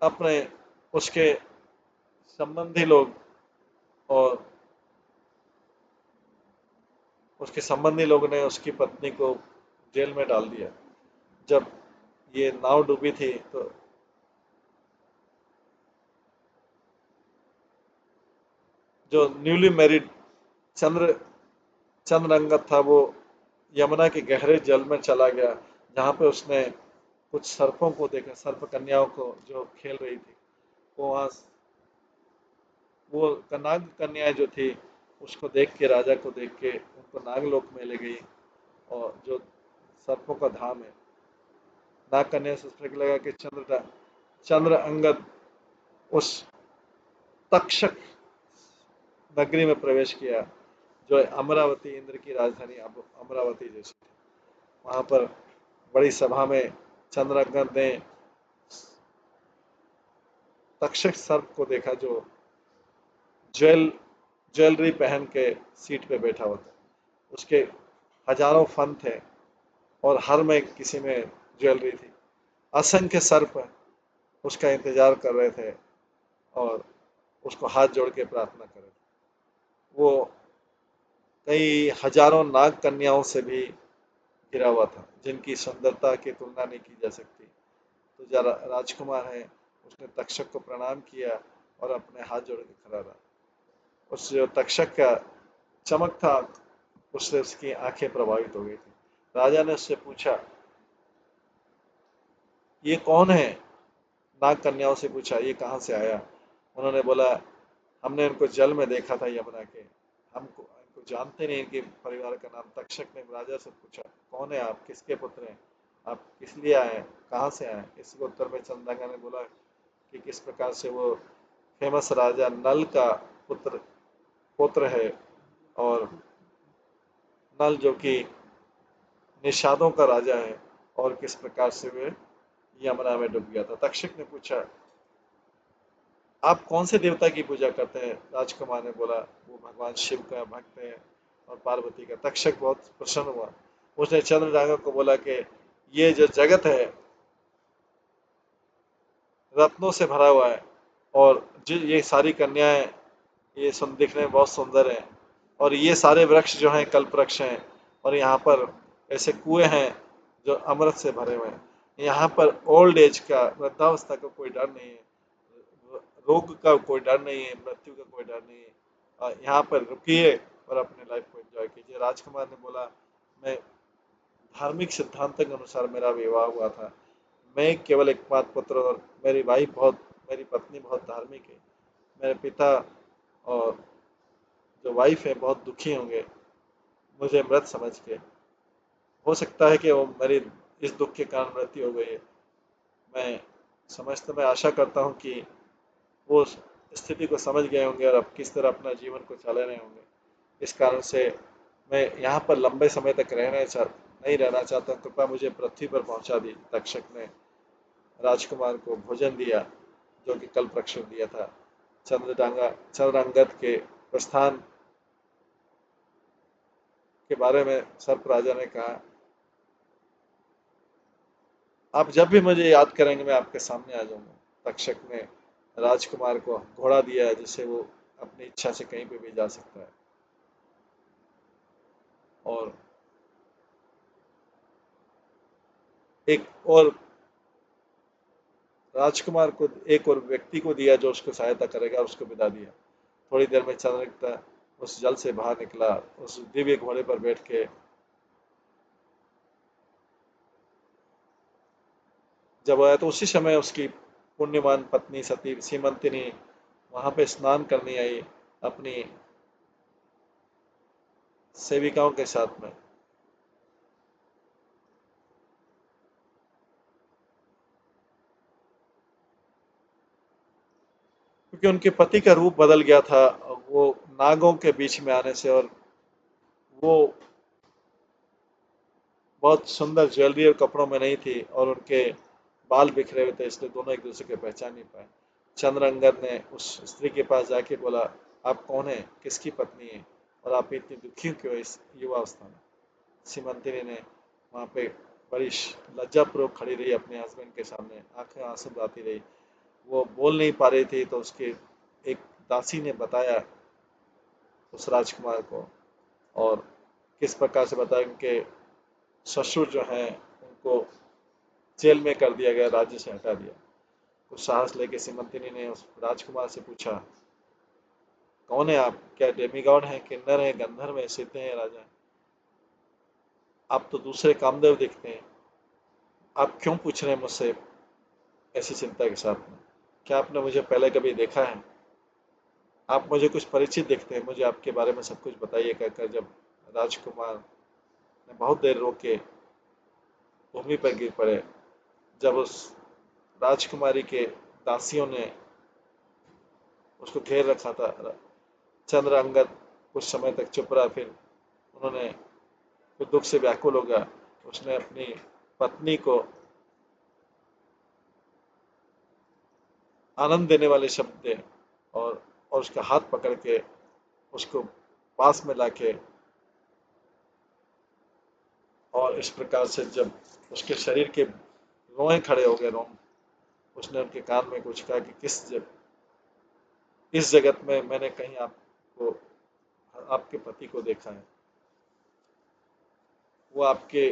अपने उसके संबंधी लोग और उसके संबंधी लोगों ने उसकी पत्नी को जेल में डाल दिया। जब ये नाव डूबी थी तो जो न्यूली मैरिड चंद्र चंद्रअंगद था वो यमुना के गहरे जल में चला गया, जहाँ पे उसने कुछ सर्पों को देखा, सर्प कन्याओं को जो खेल रही थी। वो वहाँ वो नाग कन्याएं जो थी उसको देख के, राजा को देख के उनको नागलोक में ले गई, और जो सर्पों का धाम है। नाग कन्या से उसने लगा कि चंद्र अंगद उस तक्षक नगरी में प्रवेश किया, जो अमरावती इंद्र की राजधानी अमरावती जैसी थी। वहां पर बड़ी सभा में चंद्रअंगद ने तक्षक सर्प को देखा, जो ज्वेलरी पहन के सीट पे बैठा हुआ था। उसके हजारों फन थे, और हर में किसी में ज्वेलरी थी। असंख्य सर्प उसका इंतजार कर रहे थे, और उसको हाथ जोड़ के प्रार्थना कर रहे थे। वो कई हजारों नाग कन्याओं से भी घिरा हुआ था, जिनकी सुंदरता की तुलना नहीं की जा सकती। तो जो राजकुमार है, उसने तक्षक को प्रणाम किया और अपने हाथ जोड़ के खड़ा रहा। उस जो तक्षक का चमक था, उससे उसकी आंखें प्रभावित हो गई थी। राजा ने उससे पूछा, ये कौन है? नाग कन्याओं से पूछा, ये कहाँ से आया? उन्होंने बोला, हमने इनको जल में देखा था यमुना के, हमको इनको जानते नहीं। इनके परिवार का नाम। तक्षक ने राजा से पूछा, कौन है आप? किसके पुत्र हैं? आप किस लिए आए हैं? कहाँ से आए हैं? इसके उत्तर में चंद्रभागा ने बोला कि किस प्रकार से वो फेमस राजा नल का पुत्र पुत्र है, और नल जो कि निषादों का राजा है, और किस प्रकार से वे यमुना में डूब गया था। तक्षक ने पूछा, आप कौन से देवता की पूजा करते हैं? राजकुमार ने बोला, वो भगवान शिव का भक्त है और पार्वती का। तक्षक बहुत प्रसन्न हुआ। उसने चंद्रभागा को बोला कि ये जो जगत है रत्नों से भरा हुआ है, और जो ये सारी कन्याएं, ये दिखने में बहुत सुंदर हैं, और ये सारे वृक्ष जो हैं कल्प वृक्ष हैं, और यहाँ पर ऐसे कुएं हैं जो अमृत से भरे हुए हैं। यहाँ पर ओल्ड एज का, वृद्धावस्था का कोई डर नहीं है, रोग का कोई डर नहीं है, मृत्यु का कोई डर नहीं है। यहाँ पर रुकिए और अपने लाइफ को एंजॉय कीजिए। राजकुमार ने बोला, मैं धार्मिक सिद्धांत के अनुसार मेरा विवाह हुआ था। मैं केवल एकमात्र पुत्र, और मेरी पत्नी बहुत धार्मिक है। मेरे पिता और जो वाइफ है बहुत दुखी होंगे मुझे मृत समझ के। हो सकता है कि वो मेरी इस दुख के कारण मृत्यु हो गई है। मैं आशा करता हूँ कि वो उस स्थिति को समझ गए होंगे और अब किस तरह अपना जीवन को चला रहे होंगे। इस कारण से मैं यहाँ पर लंबे समय तक नहीं रहना चाहता। कृपया मुझे पृथ्वी पर पहुंचा दी। तक्षक ने राजकुमार को भोजन दिया, जो कि कल्प वृक्ष ने दिया था। चंद्रांगद के प्रस्थान के बारे में सर्प राजा ने कहा, आप जब भी मुझे याद करेंगे मैं आपके सामने आ जाऊंगा। तक्षक ने राजकुमार को घोड़ा दिया है, जिससे वो अपनी इच्छा से कहीं पे भी जा सकता है। और एक और राजकुमार को एक और व्यक्ति को दिया जो उसको सहायता करेगा, और उसको विदा दिया। थोड़ी देर में चंद्रगुप्त उस जल से बाहर निकला, उस दिव्य घोड़े पर बैठ के। जब आया तो उसी समय उसकी पुण्यमान पत्नी सती सीमंतिनी वहां पे स्नान करने आई अपनी सेविकाओं के साथ में। क्योंकि उनके पति का रूप बदल गया था, वो नागों के बीच में आने से, और वो बहुत सुंदर ज्वेलरी और कपड़ों में नहीं थी, और उनके बाल बिखरे हुए थे, इसलिए दोनों एक दूसरे को पहचान नहीं पाए। चंद्रअंगद ने उस स्त्री के पास जाके बोला, आप कौन है? किसकी पत्नी है? और आप इतनी दुखी क्यों इस युवा अवस्था में? सीमंतिनी ने वहां पे बड़ी लज्जापूर्वक खड़ी रही अपने हस्बैंड के सामने, आंखें आंसू बहाती रही। वो बोल नहीं पा रही थी, तो उसके एक दासी ने बताया उस राजकुमार को, और किस प्रकार से बताया उनके ससुर जो हैं उनको जेल में कर दिया गया, राज्य से हटा दिया। कुछ साहस लेके सीमंतिनी ने उस राजकुमार से पूछा, कौन है आप? क्या डेमिगॉड हैं, किन्नर हैं, गंधर्व हैं, सिद्ध हैं, राजा हैं? आप तो दूसरे कामदेव दिखते हैं। आप क्यों पूछ रहे हैं मुझसे ऐसी चिंता के साथ में? क्या आपने मुझे पहले कभी देखा है? आप मुझे कुछ परिचित दिखते हैं, मुझे आपके बारे में सब कुछ बताइए, कहकर जब राजकुमार ने बहुत देर रोके भूमि पर गिर पड़े। जब उस राजकुमारी के दासियों ने उसको घेर रखा था, चंद्र अंगद कुछ समय तक चुप रहा। फिर उन्होंने फिर दुख से व्याकुल हो गया। उसने अपनी पत्नी को आनंद देने वाले शब्द दिए, और उसका हाथ पकड़ के उसको पास में लाके, और इस प्रकार से जब उसके शरीर के रोए खड़े हो गए, रोम, उसने उनके कान में कुछ कहा कि इस जगत में मैंने कहीं आपको, आपके पति को देखा है। वो आपके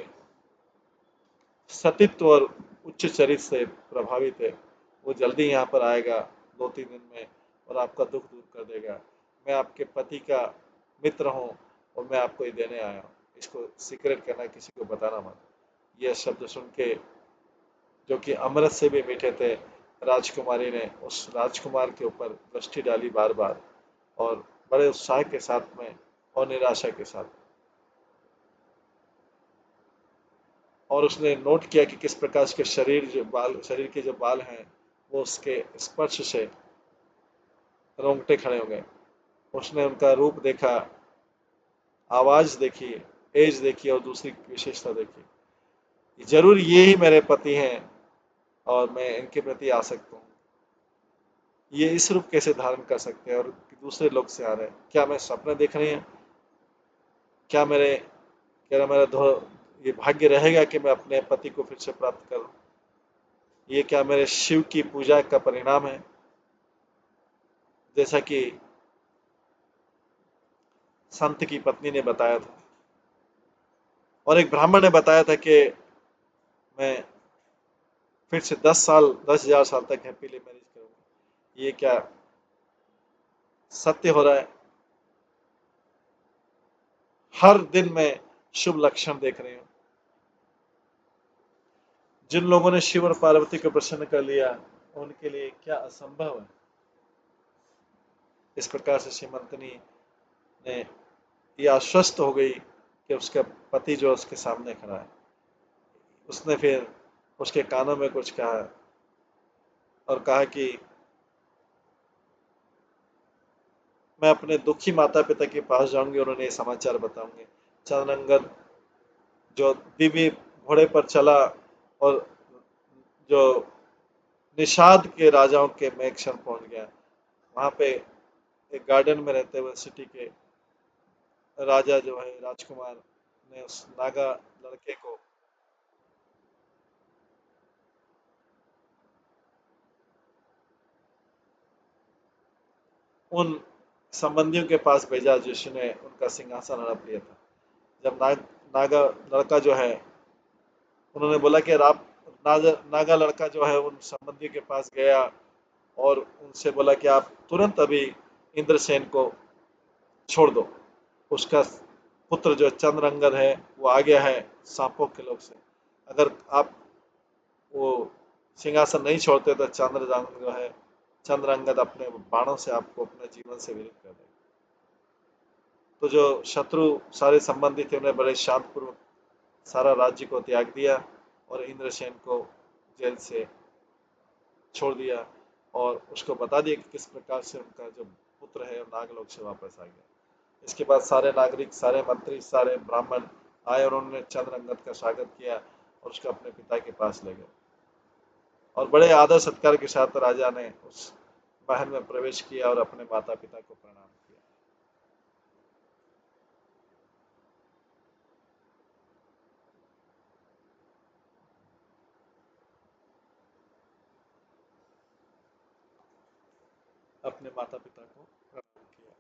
सतीत्व और उच्च चरित्र से प्रभावित है, वो जल्दी यहाँ पर आएगा 2-3 दिन में और आपका दुख दूर कर देगा। मैं आपके पति का मित्र हूँ और मैं आपको ये देने आया हूँ, इसको सीक्रेट करना, किसी को बताना मत। यह शब्द सुन के, जो कि अमृत से भी मीठे थे, राजकुमारी ने उस राजकुमार के ऊपर दृष्टि डाली बार बार, और बड़े उत्साह के साथ में और निराशा के साथ, और उसने नोट किया कि किस प्रकार उसके शरीर के जो बाल हैं वो उसके स्पर्श से रोंगटे खड़े हो गए। उसने उनका रूप देखा, आवाज देखी, एज देखी और दूसरी विशेषता देखी। जरूर ये ही मेरे पति हैं और मैं इनके प्रति आसक्त हूँ। ये इस रूप कैसे धारण कर सकते हैं और दूसरे लोग से आ रहे हैं? क्या मैं सपने देख रही हैं? क्या मेरे क्या मेरा ये भाग्य रहेगा कि मैं अपने पति को फिर से प्राप्त करूं? ये क्या मेरे शिव की पूजा का परिणाम है? जैसा कि संत की पत्नी ने बताया था और एक ब्राह्मण ने बताया था कि मैं फिर से 10,000 साल तक हैप्पीली मैरिज करूंगा। ये क्या सत्य हो रहा है? हर दिन मैं शुभ लक्षण देख रही हूँ। जिन लोगों ने शिव और पार्वती को प्रसन्न कर लिया, उनके लिए क्या असंभव है। इस प्रकार से श्रीमंतनी ने ये आश्वस्त हो गई कि उसका पति जो उसके सामने खड़ा है। उसने फिर उसके कानों में कुछ कहा और कहा कि मैं अपने दुखी माता पिता के पास जाऊंगी और उन्हें ये समाचार बताऊंगी। चंद्रंगद जो दिव्य घोड़े पर चला और जो निषाद के राजाओं के में एक क्षण पहुंच गया। वहां पे एक गार्डन में रहते हुए सिटी के राजा जो है, राजकुमार ने उस नागा लड़के को उन संबंधियों के पास भेजा जिसने उनका सिंहासन हड़प लिया था। जब नागा लड़का जो है, उन्होंने बोला कि आप नागा लड़का जो है उन संबंधियों के पास गया और उनसे बोला कि आप तुरंत अभी इंद्रसेन को छोड़ दो। उसका पुत्र जो चंद्रअंगद है वो आ गया है सांपों के लोक से। अगर आप वो सिंहासन नहीं छोड़ते तो चंद्रअंगद जो है, चंद्रअंगद अपने बाणों से आपको अपने जीवन से विलीन कर देगा। तो जो शत्रु सारे संबंधी थे उन्हें बड़े शांतपूर्वक सारा राज्य को त्याग दिया और इंद्रसेन को जेल से छोड़ दिया और उसको बता दिया कि किस प्रकार से उनका जो पुत्र है नागलोक से वापस आ गया। इसके बाद सारे नागरिक, सारे मंत्री, सारे ब्राह्मण आए और उन्होंने चंद्रअंगद का स्वागत किया और उसको अपने पिता के पास ले गए और बड़े आदर सत्कार के साथ राजा ने उस महल में प्रवेश किया और अपने माता पिता को प्रणाम किया। अपने माता पिता को प्रणाम किया।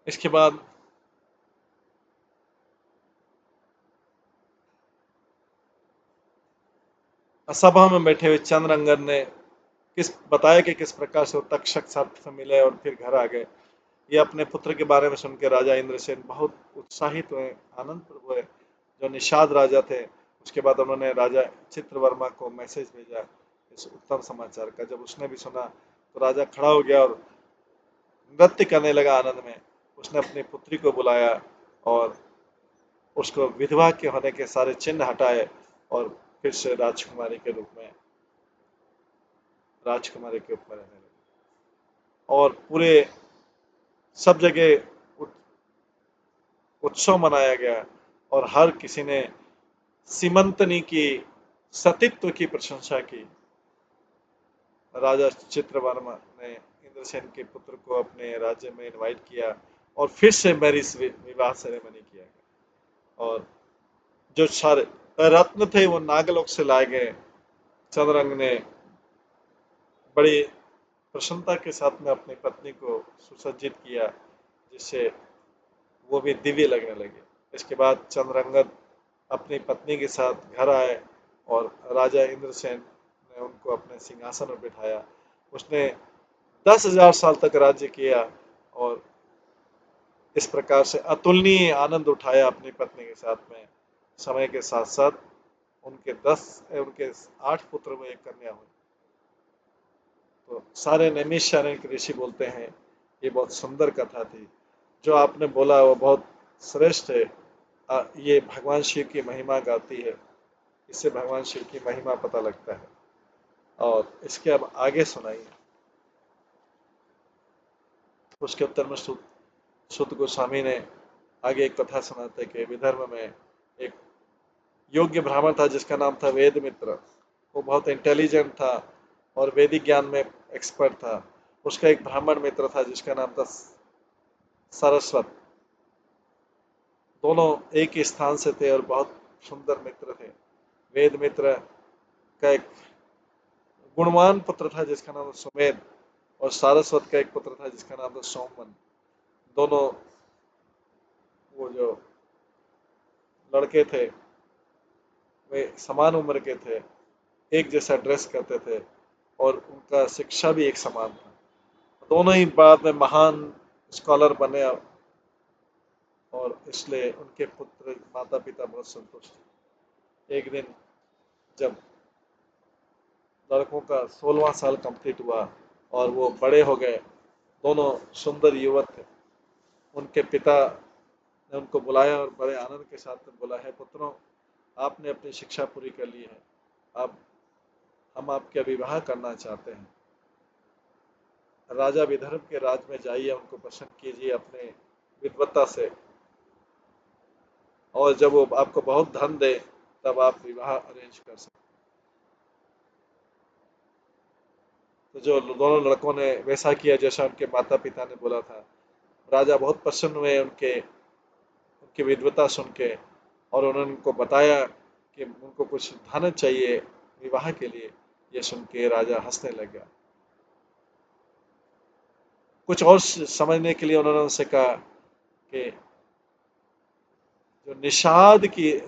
इसके बाद सभा में बैठे हुए चंद्रअंगद ने किस बताया कि किस प्रकार से वो तक्षक सर्प से मिले और फिर घर आ गए। ये अपने पुत्र के बारे में सुन के राजा इंद्रसेन बहुत उत्साहित हुए, आनंद हुए। जो निषाद राजा थे, उसके बाद उन्होंने राजा चित्रवर्मा को मैसेज भेजा इस उत्तम समाचार का। जब उसने भी सुना तो राजा खड़ा हो गया और नृत्य करने लगा आनंद में। उसने अपनी पुत्री को बुलाया और उसको विधवा के होने के सारे चिन्ह हटाए और फिर से राजकुमारी के रूप में राजकुमारी के रूप में रहने लगी। और पूरे सब जगह उत्सव मनाया गया और हर किसी ने सीमंतनी की सतीत्व की प्रशंसा की। राजा चित्रवर्मा ने इंद्रसेन के पुत्र को अपने राज्य में इनवाइट किया और फिर से मैरिज विवाह सेरेमनी किया गया। और जो सारे रत्न थे वो नागलोक से लाए गए। चंद्रंग ने बड़ी प्रसन्नता के साथ में अपनी पत्नी को सुसज्जित किया, जिससे वो भी दिव्य लगने लगे। इसके बाद चंद्रंगद अपनी पत्नी के साथ घर आए और राजा इंद्रसेन ने उनको अपने सिंहासन पर बिठाया। उसने 10,000 साल तक राज्य किया और इस प्रकार से अतुलनीय आनंद उठाया अपनी पत्नी के साथ में। समय के साथ साथ उनके 8 पुत्र में एक कन्या हुई। तो सारे नैमिषारण्य ऋषि बोलते हैं ये बहुत सुंदर कथा थी। जो आपने बोला वो बहुत श्रेष्ठ है। ये भगवान शिव की महिमा गाती है। इससे भगवान शिव की महिमा पता लगता है। और इसके अब आगे सुनाइए। उसके उत्तर में सुत गोस्वामी ने आगे एक कथा सुनाते कि विदर्भ में एक योग्य ब्राह्मण था जिसका नाम था वेद मित्र। वो बहुत इंटेलिजेंट था और वैदिक ज्ञान में एक्सपर्ट था। उसका एक ब्राह्मण मित्र था जिसका नाम था सरस्वत। दोनों एक ही स्थान से थे और बहुत सुंदर मित्र थे। वेद मित्र का एक गुणवान पुत्र था जिसका नाम था सुमेध और सारस्वत का एक पुत्र था जिसका नाम था सोमवन। दोनों वो जो लड़के थे वे समान उम्र के थे, एक जैसा ड्रेस करते थे और उनका शिक्षा भी एक समान था। दोनों ही बाद में महान स्कॉलर बने और इसलिए उनके पुत्र माता पिता बहुत संतुष्ट थे। एक दिन जब लड़कों का 16वां साल कंप्लीट हुआ और वो बड़े हो गए, दोनों सुंदर युवक थे। उनके पिता ने उनको बुलाया और बड़े आनंद के साथ बोला है पुत्रों, आपने अपनी शिक्षा पूरी कर ली है, अब हम आपके विवाह करना चाहते हैं। राजा विदर्भ के राज में जाइए, उनको प्रसन्न कीजिए अपने विद्वत्ता से और जब वो आपको बहुत धन दे तब आप विवाह अरेंज कर सकते। तो जो दोनों लड़कों ने वैसा किया जैसा उनके माता पिता ने बोला था। राजा बहुत प्रसन्न हुए उनके उनकी विद्वता सुन के और उन्होंने उनको बताया कि उनको कुछ धन चाहिए विवाह के लिए। ये सुन के राजा हंसने लग गया। कुछ और समझने के लिए उन्होंने उनसे कहा कि जो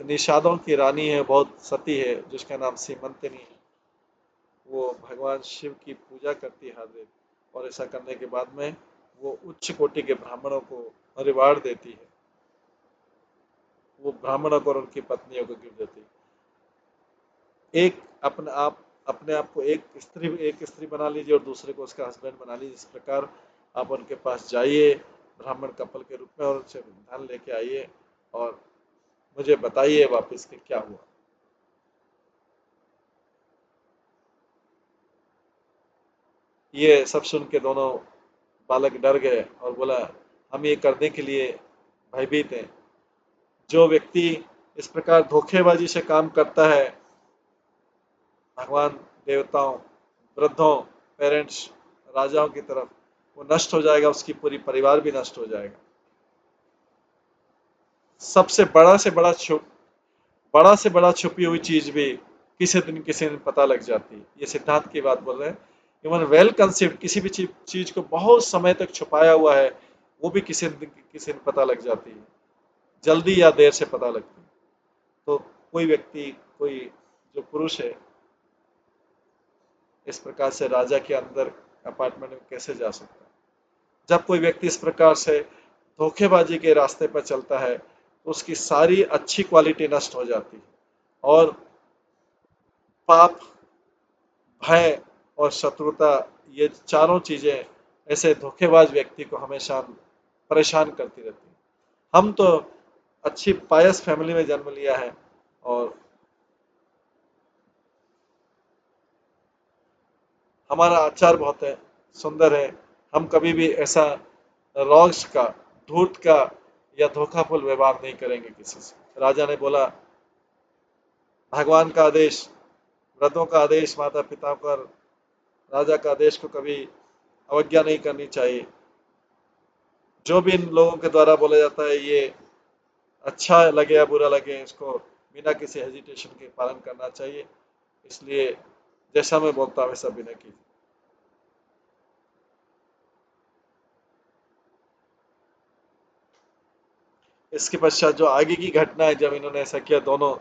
निषादों की रानी है, बहुत सती है, जिसका नाम सीमंतनी है, वो भगवान शिव की पूजा करती है हर दिन और ऐसा करने के बाद में वो उच्च कोटि के ब्राह्मणों को रिवार्ड देती है। वो ब्राह्मणों को और उनकी पत्नियों को गिफ्ट देती है। अपने आप को एक स्त्री बना लीजिए और दूसरे को उसका हस्बैंड बना लीजिए। इस प्रकार आप उनके पास जाइए ब्राह्मण कपल के रूप में और उनसे धन लेके आइए और मुझे बताइए वापस कि क्या हुआ। ये सब सुन के दोनों बालक डर गए और बोला हम ये करने के लिए भयभीत हैं। जो व्यक्ति इस प्रकार धोखेबाजी से काम करता है, भगवान, देवताओं, वृद्धों, पेरेंट्स, राजाओं की तरफ, वो नष्ट हो जाएगा, उसकी पूरी परिवार भी नष्ट हो जाएगा। सबसे बड़ा से बड़ा छुपी हुई चीज भी किसी दिन पता लग जाती है। ये सिद्धांत की बात बोल रहे हैं। इवन वेल कंसीव्ड किसी भी चीज को बहुत समय तक छुपाया हुआ है, वो भी किसी दिन पता लग जाती है, जल्दी या देर से पता लगती है। तो कोई व्यक्ति, कोई जो पुरुष है, इस प्रकार से राजा के अंदर अपार्टमेंट में कैसे जा सकता है? जब कोई व्यक्ति इस प्रकार से धोखेबाजी के रास्ते पर चलता है तो उसकी सारी अच्छी क्वालिटी नष्ट हो जाती है, और पाप, भय और शत्रुता, ये चारों चीजें ऐसे धोखेबाज व्यक्ति को हमेशा परेशान करती रहती है। हम तो अच्छी पायस फैमिली में जन्म लिया है, और हमारा आचार बहुत है, सुंदर है। हम कभी भी ऐसा रोष का, धूर्त का या धोखाफुल व्यवहार नहीं करेंगे किसी से। राजा ने बोला, भगवान का आदेश, वृद्धों का आदेश, माता पिता का, राजा का आदेश को कभी अवज्ञा नहीं करनी चाहिए। जो भी इन लोगों के द्वारा बोला जाता है, ये अच्छा लगे या बुरा लगे, इसको बिना किसी हेजिटेशन के पालन करना चाहिए। इसलिए जैसा मैं बोलता हूँ वैसा बिना कीजिए। इसके पश्चात जो आगे की घटना है, जब इन्होंने ऐसा किया, दोनों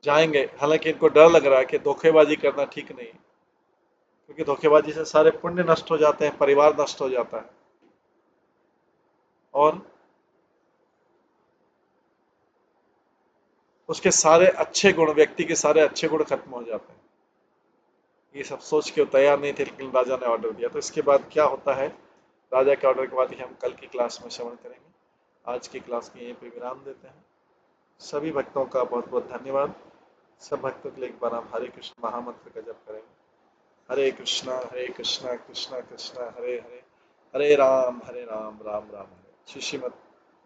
जाएंगे, हालांकि इनको डर लग रहा है कि धोखेबाजी करना ठीक नहीं, क्योंकि धोखेबाजी से सारे पुण्य नष्ट हो जाते हैं, परिवार नष्ट हो जाता है, और उसके सारे अच्छे गुण, व्यक्ति के सारे अच्छे गुण खत्म हो जाते हैं। ये सब सोच के वो तैयार नहीं थे, लेकिन राजा ने ऑर्डर दिया। तो इसके बाद क्या होता है, राजा के ऑर्डर के बाद ही हम कल की क्लास में श्रवण करेंगे। आज की क्लास की यहीं पे विराम देते हैं। सभी भक्तों का बहुत बहुत धन्यवाद। सब भक्तों के लिए एक बार हम हरे कृष्ण महामंत्र का जप करेंगे। हरे कृष्णा कृष्णा कृष्णा हरे हरे, हरे राम राम राम हरे। श्री श्रीमद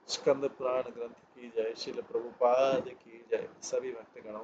स्कंद पुराण ग्रंथ की जय, श्रील प्रभुपाद की जय। सभी भक्तगणों